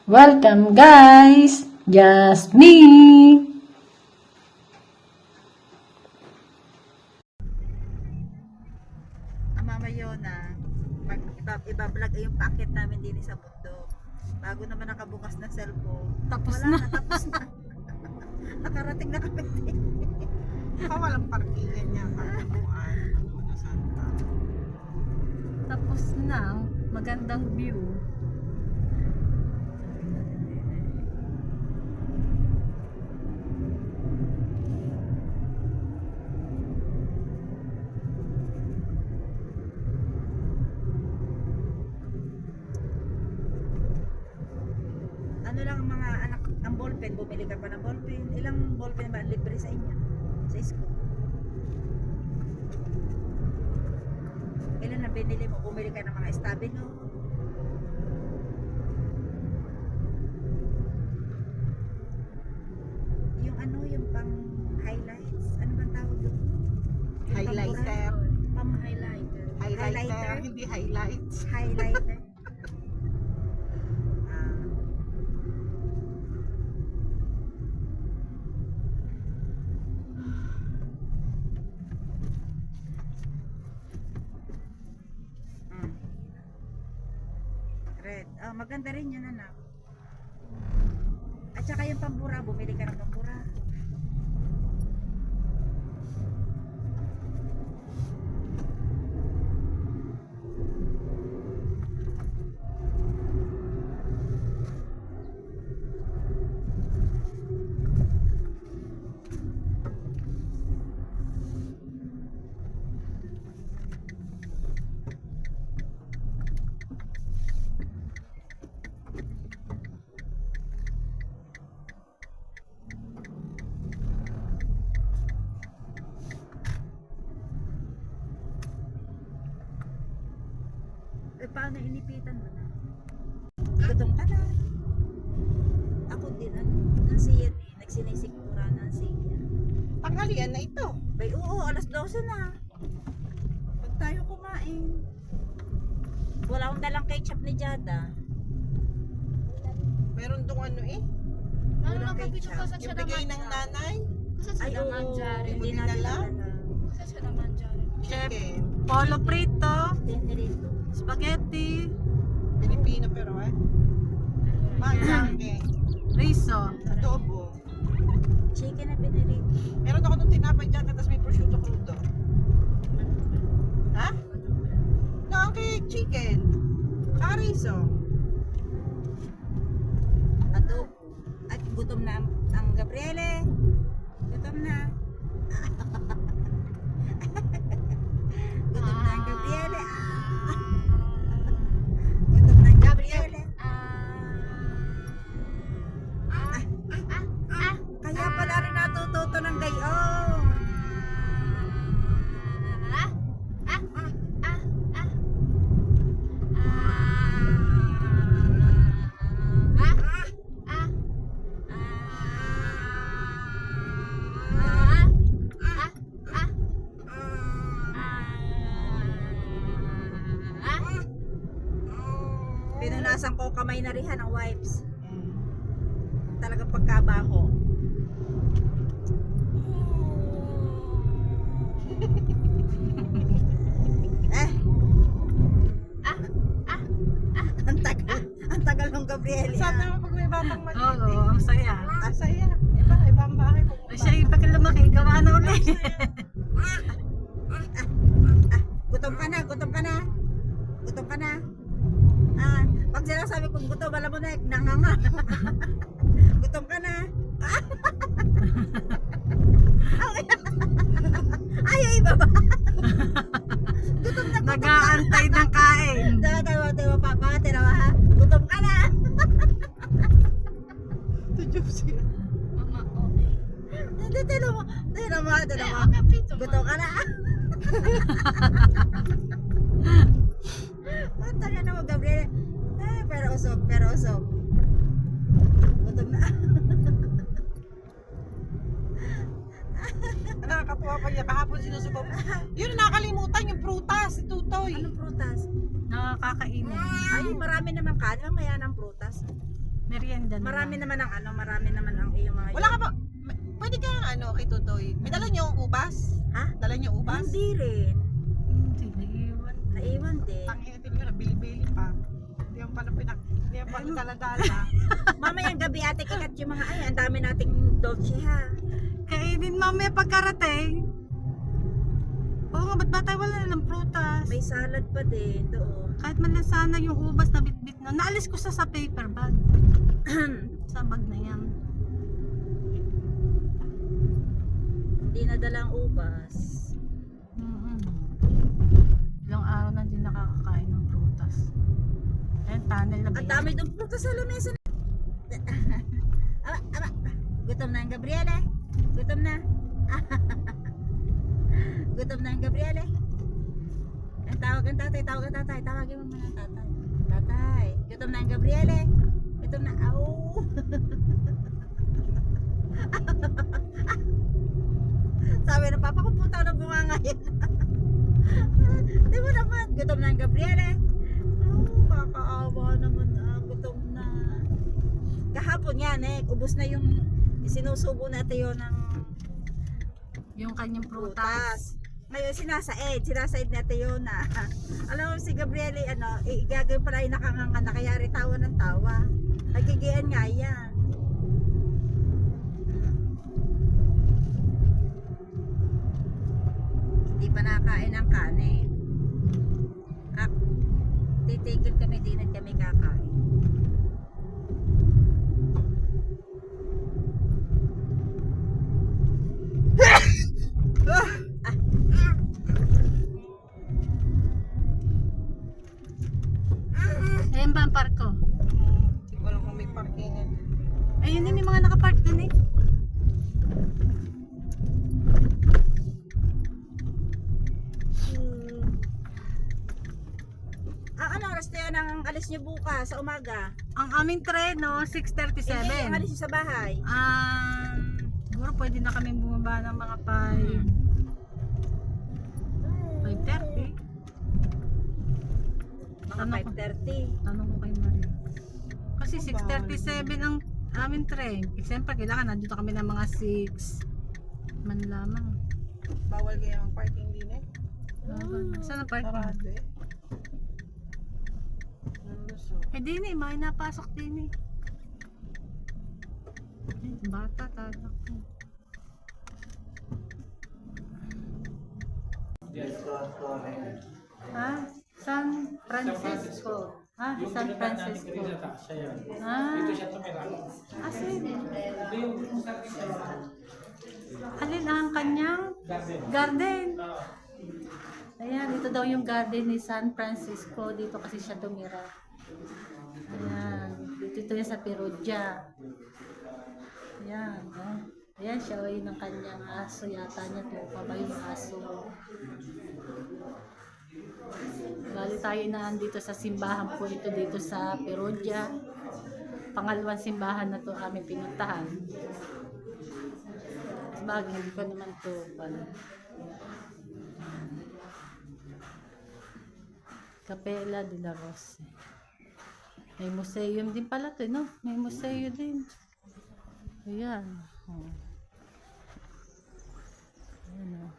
Welcome guys! Just me! Mama Yona, iba-vlog yung packet namin din sa mundo. Bago naman nakabukas na cellphone. Tapos Wala na. Tapos na. Nakarating na kami din. Walang parkingan niya. Laguna Santa. Tapos na. Magandang view. Ano lang ang mga anak, ang ballpen, bumili ka pa ng ballpen. Ilang ballpen ba ang libre sa inyo? Sa school? Ilan na binili mo? Bumili ka ng mga estabilo? Yung ano, yung pang highlights? Ano bang tawag doon? Yung Highlighter. Pang highlighter. Highlighter, hindi highlights. Highlighter. Ah. Mm. Red. Ah, maganda rin yun, anak. At saka yung pambura, bumili ka ng pambura. Eh, paano inipitan mo na? Gutom ka na. Ako din, nasiyan eh. Nagsinisikmura ng siya. Tanghalian na ito. Bay, oo, alas 12 na. Pag tayo kumain. Wala akong dalang ketchup ni Jada. Meron dong ano eh. Walang ketchup. Yung bigay ng nanay. Ay, oo. Hindi Hindi natin dinala? dala. Chicken. Polo prito. Tinirito. Spaghetti. Pilipino pero eh. Mangyang Riso. adobo. Chicken na pinirito. Meron ako nung tinapay dyan, tapos may prosciutto crudo. Ha? No, okay, chicken. Kariso. Adobo. At gutom na ang Gabriele. Gutom na. Gutom na ang Gabriele. Gutom na ang Gabriele. Kaya pala rin natututo ng gayong. Pinunasan ko kamay na rihan ang wipes. Talagang pagkabaho. Eh. Ang tagal ng Gabriel. Saan naman pag may batang maliit eh. Oo, ang saya. Ang saya. Ibang bahay Ay, pupunta. siya yung pag lumaki, gawa na ulit. Gutom ka na, gutom ka na. Gutom ka na. Ah, pag sinasabi kong gutom, alam mo na, nanganga. Gutom ka na. Ay, ay, baba. Gutom na, gutom na. Nag-aantay ng kain. Tawa, papa, tinawa ha. Gutom ka na. Tudyop siya. Hindi, tinawa. Gutom ka na. Ang taga na mo, Gabriel. Ah, pero usog. Gutom na. Nakakatuwa pa niya. Kahapon sinusubaw. Yun, nakakalimutan yung prutas. Si Tutoy. Anong prutas? Nakakainin. Ay, marami naman kanin. Mamaya ng prutas. Merienda na Marami lang. naman ang marami naman ang iyong mga... Wala ka ba? Pwede ka kay Tutoy. May dala niyo ang ubas? Ha? Dala niyo ubas? Hindi rin. Hindi, naiiwan. Naiwan din. Tanginatin mo na, bili-bili pa. Hindi yung pa dala-dala. Mamayang gabi ate kikat yung mga ang dami nating dolce ha. Kainin mamaya pagkarating. Oo nga, ba't ba tayo wala na ng prutas? May salad pa din doon. Kahit man lang sana yung ubas na bitbit na. Naalis ko sa paper bag. Sa bag na yan. Hindi nadala ang ubas. Ilang araw na din nakakakain ng prutas. Ayan, tunnel na ba Ang yan? dami doon punta sa lamesa. Ama. Gutom na ang Gabriele. Gutom na. Gutom na ang Gabriele. Ang tawag ang tatay. Tawagin mo muna ang tatay. Tatay. Gutom na ang Gabriele. Gutom na. Au. Sabi ng papa ko, punta na bunga ngayon. Di mo naman. Gutom na ang Gabriele. Oh, kakaawa naman. Gutom na. Kahapon yan ubos na yung sinusubo natin yun ng Yung kanyang prutas. prutas. Ngayon sinasaid natin yun na. Alam mo si Gabriele, gagawin pala yung nakanganga na kaya rin tawa ng tawa. Nagigian nga yan. Hindi pa nakakain ng kanin. Titigil kami, di na kami kakain. Ayan ba ang parko? Hindi ko alam kung may parkingan. Ayun din, may mga nakapark din eh. Ano oras na yan ang alis niyo bukas sa umaga? Ang aming tren, no, 6:37. Hindi, ang alis niyo sa bahay. Siguro pwede na kami bumaba ng mga 5:30. Mga Ano ko? 5:30. Tanong ko kay Maria. Kasi 6:37 ang aming tren. Siyempre, kailangan nandito kami ng mga 6 man lamang. Bawal kaya ang parking din eh. Saan ang parking? Sarado eh. Nalusot. Eh, din eh. May napasok din eh. Bata, tatak. Ha? San Francisco. Ah, San Francisco. Ah, sige. Alin ang kanyang garden? Ayan, ito daw yung garden ni San Francisco. Dito kasi siya tumira. Ayan, dito yan sa Perugia. Ayan, ayan siya ay ng kanyang aso. Yata niya to pa ba yung aso? Bali tayo na andito sa simbahan po ito dito sa Perugia. Pangalawang simbahan na to aming pinuntahan. Bagay, hindi ko naman to Capella de la Rose. May museum din pala to, no? May museum din. Ayan. Oh. Ayan, oh.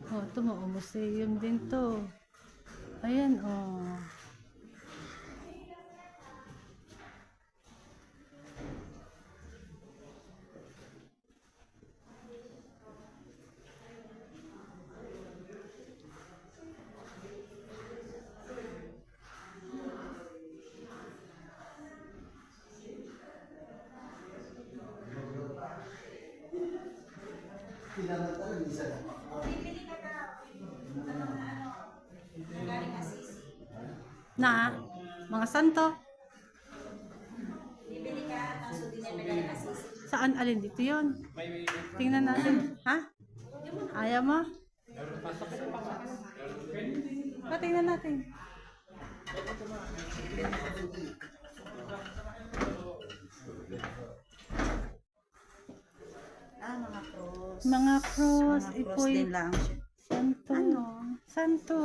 Oh, ito mo, museum din to. Ayan, oh. Na, mga santo. Bibili ka ng souvenir na Assisi. Sa Saan? Alin? Dito yun. Tingnan natin. Ha? Ayaw mo? Tingnan natin. Mga cross. Mga cross. Mga cross Ipoy. din lang siya. Santo. Ano? Santo.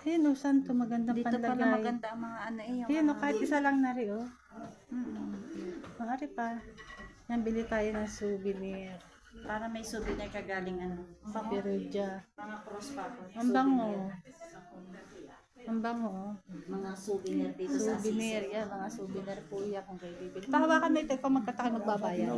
Ayun o, santo. Magandang Dito pala panlagay. maganda ang mga ano eh. Yung Ayun o, mga- kahit isa lang na rin o. Mm-mm. Maaari pa. Yan, bili tayo ng souvenir. Para may souvenir ka galing ano. Sa Perugia. Mga cross pa po. Ang bango. Ang bango. Mga souvenir dito sa Souvenir. Yan, mga souvenir po yan kung kayo bibili. Pahawakan mo ito kung magkataka magbabayad.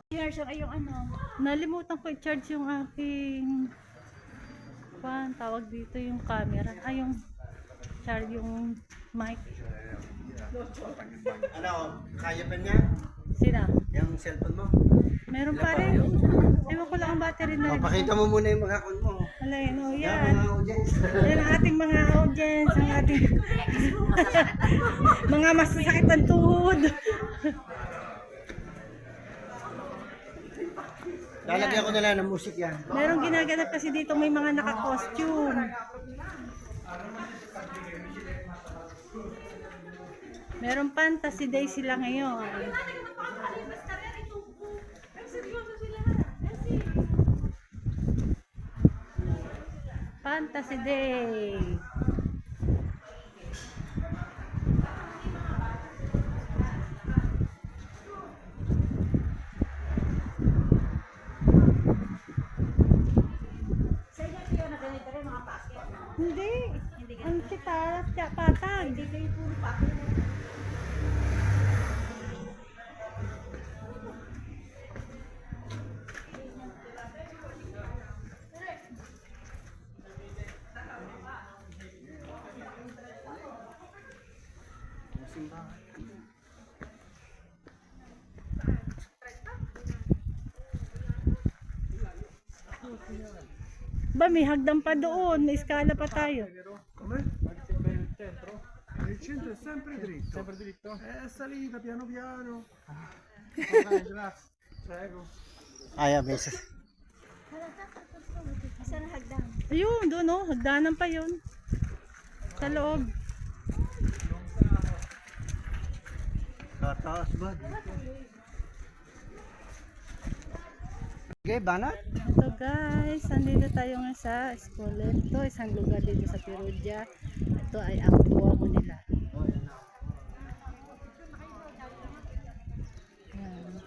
Years ay yung ano. Nalimutan ko i-charge yung aking tawag dito yung camera. Ay, yung charge yung mic. Ano, kaya pa niya? Sina? Yung cellphone mo? Meron pa rin. Ewan ko lang ang battery na rin. Papakita mo muna yung mga account mo. Alay, no, Yan, yan. mga audience. Yan ang ating mga audience, ang ating mga masasakit ng tuhod. Lalagyan ko na lang ng music yan. Merong ginaganap kasi dito may mga naka-costume. Merong fantasy day sila ngayon. Fantasy day. Hindi. Ang kita, patag. Hindi kayo puro patag. Ba, may hagdan pa doon. May iskala pa tayo. Come? Il centro è sempre dritto. Sempre dritto? È salita piano piano. Ok, grazie. Prego. Ayaw, beses. Saan ang hagdan? Ayun, doon oh. Hagdanan pa yun. Sa loob. Tataas ba? Okay, banat? Ito guys, nandito tayo nga sa Spoleto, isang lugar dito sa Perugia. Ito ay ang Duomo nila. Yan.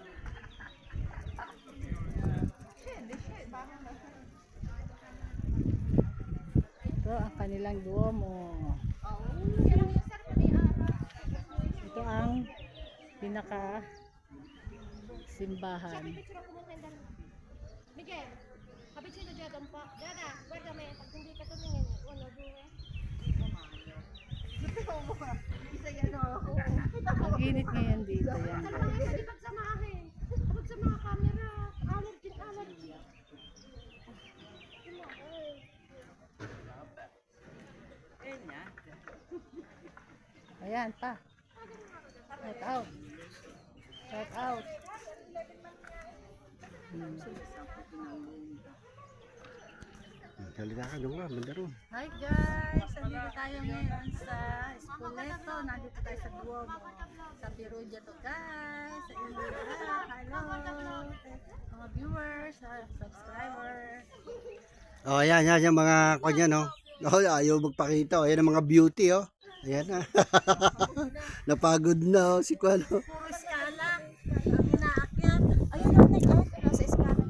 Ito ang kanilang Duomo. Ito ang pinaka simbahan. Miguel, kapit sino dyan ang pa? Dada, guardame, pag hindi ka tumingin, uno, due. Ang init ngayon dito. Yan. Talaga pwede pagsamahin. Kapag sa mga camera, allergy. Ayan pa. Shout out. Shout out. Talaga ka doon nga, bandaro. Hi guys! Nandito tayo ngayon sa Spoleto. Nandito tayo sa Duomo. Sa Perugia to guys. Sa inyo lahat. Hello! Mga viewers, subscriber. Oh, ayan, yan, yung mga kanya, no? Oh, ayaw magpakita. Oh. Ayan ang mga beauty, oh. Ayan na. Napagod na, oh, si Kuano. Puro iskala. Ang inaakyat. Ayun ang nag-out. Nasa iskala.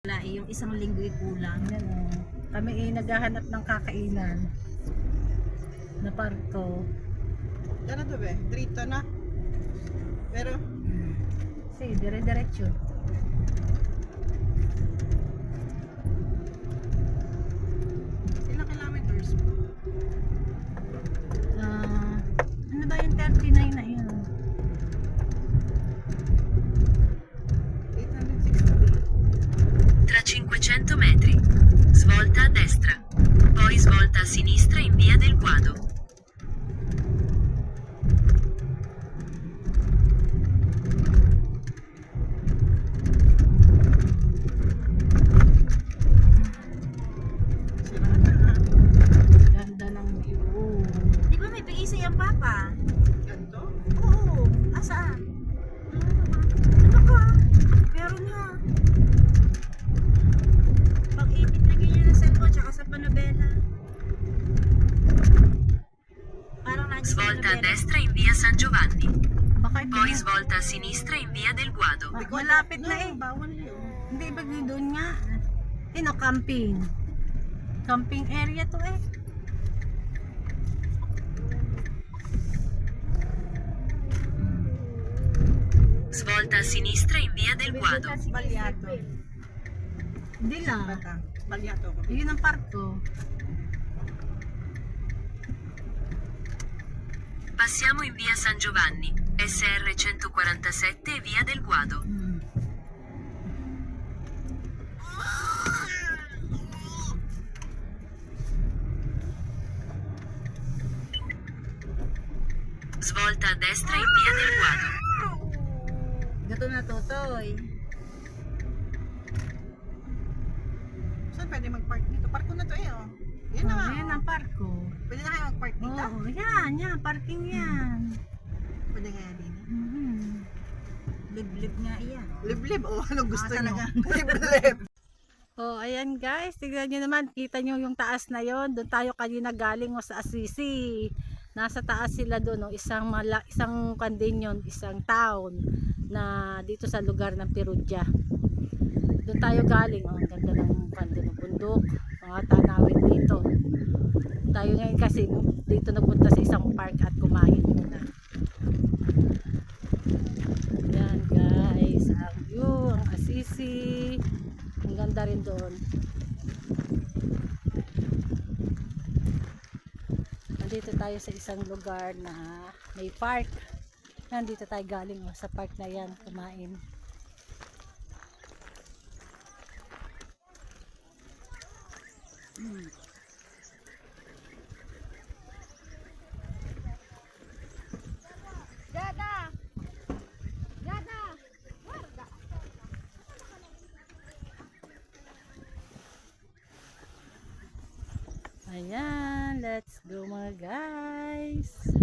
Wala eh, yung isang linggo'y kulang. Ayan, oh. Kami naghahanap ng kakainan na parko. Yan na to be. Trito na. Pero, Si, dire-diretso. ilang kilometers po? Ano ba yung 39 na yun? 860. Tra 500 metri. Svolta a destra. Poi svolta a sinistra in via del Guado. Ganda ng view. Di ba may PEC ang papa? Ganto? Oo. Asaan? Ano ka? Meron ha. Pag-ipit na ganyan ng cellphone tsaka sa panobela. Parang nandiyan sa Svolta a panobela. destra in via San Giovanni. Baka ito Poi na. svolta a sinistra in via del Guado. Malapit na eh. Bawal na yun. Hindi ba doon nga? Camping. Camping area to eh. Svolta a sinistra in via del Guado. Balyato. Hindi lang. Bata. Balyato ko. Yun ang parko. Passiamo in via San Giovanni, SR 147 e via del Guado. Svolta a destra in via del Guado. Gato na totoy. Saan pwede mag-park dito? Parko na to eh oh. Yan na nga. Yan oh. ang parko. Pwede na kayo mag-park dito? Oo, yan, parking yan. Pwede kaya din. Mhm. Liblib nga iyan. Liblib. Oh, anong gusto Ah, nyo? talaga. Liblib. Oh, ayan guys, tignan nyo naman, kita nyo yung taas na yon. Doon tayo kanina galing sa Assisi. Nasa taas sila doon, isang kandiyon, isang town na dito sa lugar ng Perugia. Doon tayo galing, oh, ang ganda ng ng bundok, mga tanawin dito. Tayo ngayon kasi dito nagpunta sa isang park at kumain muna. Yan guys, ang view, ang Assisi. Ang ganda rin doon. Nandito tayo sa isang lugar na may park. Nandito tayo galing sa park na yan, kumain. Dada! Dada! Guarda! Ayan, let's go mga guys.